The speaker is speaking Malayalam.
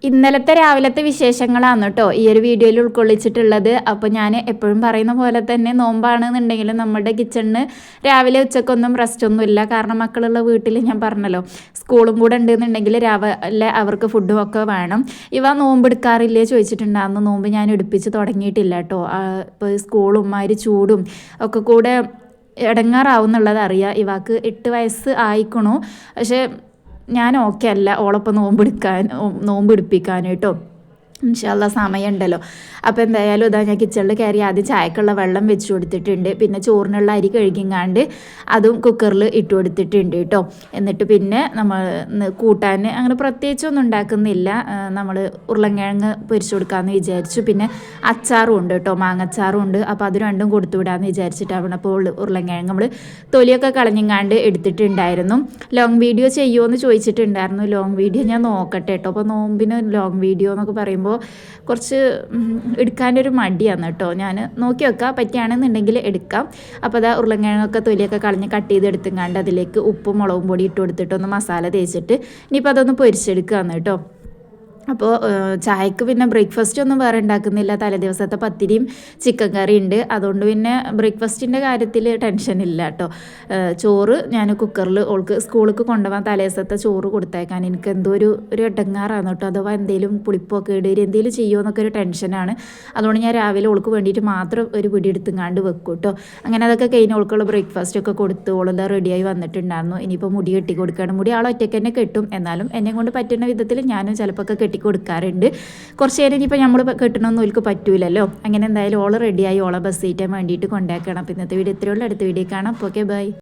ഇന്നലത്തെ രാവിലത്തെ വിശേഷങ്ങളാണ് കേട്ടോ ഈ ഒരു വീഡിയോയിൽ ഉൾക്കൊള്ളിച്ചിട്ടുള്ളത്. അപ്പോൾ ഞാൻ എപ്പോഴും പറയുന്ന പോലെ തന്നെ നോമ്പാണെന്നുണ്ടെങ്കിലും നമ്മുടെ കിച്ചണിന് രാവിലെ ഉച്ചക്കൊന്നും റെസ്റ്റൊന്നും ഇല്ല. കാരണം മക്കളുള്ള വീട്ടിൽ ഞാൻ പറഞ്ഞല്ലോ സ്കൂളും കൂടെ ഉണ്ടെന്നുണ്ടെങ്കിൽ രാവിലെ അവർക്ക് ഫുഡും ഒക്കെ വേണം. ഇവ നോമ്പ് എടുക്കാറില്ലേ ചോദിച്ചിട്ടുണ്ടായിരുന്നു. നോമ്പ് ഞാൻ എടുപ്പിച്ച് തുടങ്ങിയിട്ടില്ല കേട്ടോ. ഇപ്പോൾ സ്കൂളും ചൂടും ഒക്കെ കൂടെ ഇടങ്ങാറാവുന്നുള്ളത് അറിയാം. ഇവാക്ക് 8 വയസ്സ് ആയിക്കണു. പക്ഷേ ഞാൻ ഓക്കെ അല്ല ഓളൊപ്പം നോമ്പ് എടുപ്പിക്കാൻ കേട്ടോ. ഇൻഷാല്ലാ സമയമുണ്ടല്ലോ. അപ്പോൾ എന്തായാലും ഇതാ ഞാൻ കിച്ചണിൽ കയറി ആദ്യം ചായക്കുള്ള വെള്ളം വെച്ച് കൊടുത്തിട്ടുണ്ട്. പിന്നെ ചോറിനുള്ള അരി കഴുകിങ്ങാണ്ട് അതും കുക്കറിൽ ഇട്ട് കൊടുത്തിട്ടുണ്ട് കേട്ടോ. എന്നിട്ട് പിന്നെ നമ്മൾ കൂട്ടാൻ അങ്ങനെ പ്രത്യേകിച്ചൊന്നും ഉണ്ടാക്കുന്നില്ല. നമ്മൾ ഉരുളൻകിഴങ്ങ് പൊരിച്ചു കൊടുക്കാമെന്ന് വിചാരിച്ചു. പിന്നെ അച്ചാറും ഉണ്ട് കേട്ടോ, മാങ്ങച്ചാറും ഉണ്ട്. അപ്പോൾ അത് രണ്ടും കൊടുത്തു വിടാമെന്ന് വിചാരിച്ചിട്ടാണ്. അപ്പോൾ ഉരുളൻകിഴങ്ങ് നമ്മൾ തൊലിയൊക്കെ കളഞ്ഞിങ്ങാണ്ട് എടുത്തിട്ടുണ്ടായിരുന്നു. ലോങ് വീഡിയോ ചെയ്യുമോ എന്ന് ചോദിച്ചിട്ടുണ്ടായിരുന്നു. ലോങ് വീഡിയോ ഞാൻ നോക്കട്ടെ കേട്ടോ. അപ്പോൾ നോമ്പിന് ലോങ് വീഡിയോ എന്നൊക്കെ പറയുമ്പോൾ കുറച്ച് എടുക്കാനൊരു മടിയാണ് കേട്ടോ. ഞാൻ നോക്കി വെക്കാം, പറ്റുകയാണെന്നുണ്ടെങ്കിൽ എടുക്കാം. അപ്പോൾ അതാ ഉരുളൻകിഴങ്ങൊക്കെ തൊലിയൊക്കെ കളഞ്ഞ് കട്ട് ചെയ്ത് എടുത്തുങ്ങാണ്ട് അതിലേക്ക് ഉപ്പും മുളകും പൊടി ഇട്ട് കൊടുത്തിട്ട് ഒന്ന് മസാല തേച്ചിട്ട് ഇനിയിപ്പോൾ അതൊന്ന് പൊരിച്ചെടുക്കുകയാണ് കേട്ടോ. അപ്പോൾ ചായക്ക് പിന്നെ ബ്രേക്ക്ഫാസ്റ്റ് ഒന്നും വേറെ ഉണ്ടാക്കുന്നില്ല. തലേദിവസത്തെ പത്തിരിയും ചിക്കൻ കറി ഉണ്ട്. അതുകൊണ്ട് പിന്നെ ബ്രേക്ക്ഫാസ്റ്റിൻ്റെ കാര്യത്തിൽ ടെൻഷൻ ഇല്ല കേട്ടോ. ചോറ് ഞാൻ കുക്കറിൽ ഓൾക്ക് സ്കൂളിലേക്ക് കൊണ്ടുപോകാൻ തലേദിവസത്തെ ചോറ് കൊടുത്തേക്കാൻ എനിക്ക് എന്തോ ഒരു ഇടങ്ങാറാണ് കേട്ടോ. അഥവാ എന്തെങ്കിലും പുളിപ്പൊക്കെ ഇടയിൽ എന്തെങ്കിലും ചെയ്യുമോ എന്നൊക്കെ ഒരു ടെൻഷനാണ്. അതുകൊണ്ട് ഞാൻ രാവിലെ ഓൾക്ക് വേണ്ടിയിട്ട് മാത്രം ഒരു പിടി എടുത്തുങ്ങാണ്ട് വെക്കും കേട്ടോ. അങ്ങനെ അതൊക്കെ കഴിഞ്ഞ് ഓൾക്കുള്ള ബ്രേക്ക്ഫാസ്റ്റൊക്കെ കൊടുത്ത് ഓളെല്ലാം റെഡിയായി വന്നിട്ടുണ്ടായിരുന്നു. ഇനിയിപ്പോൾ മുടി കെട്ടി കൊടുക്കുകയാണ്. മുടി ആൾ ഒറ്റയ്ക്ക് തന്നെ കെട്ടും. എന്നാലും എന്നെ കൊണ്ട് പറ്റുന്ന വിധത്തിൽ ഞാനും ചിലപ്പോൾ കെട്ടി കൊടുക്കാറുണ്ട്. കുറച്ച് നേരം ഇനിയിപ്പോൾ നമ്മൾ കെട്ടണമെന്ന് ഓൾക്ക് പറ്റൂലല്ലോ. അങ്ങനെ എന്തായാലും ഓൾ റെഡിയായി ഓളെ ബസ് സീറ്റാൻ വേണ്ടിയിട്ട് കൊണ്ടാക്കണം. അപ്പോൾ ഇന്നത്തെ വീഡിയോ ഇത്രയുള്ള അടുത്ത വീഡിയോ കാണാം. Okay bye.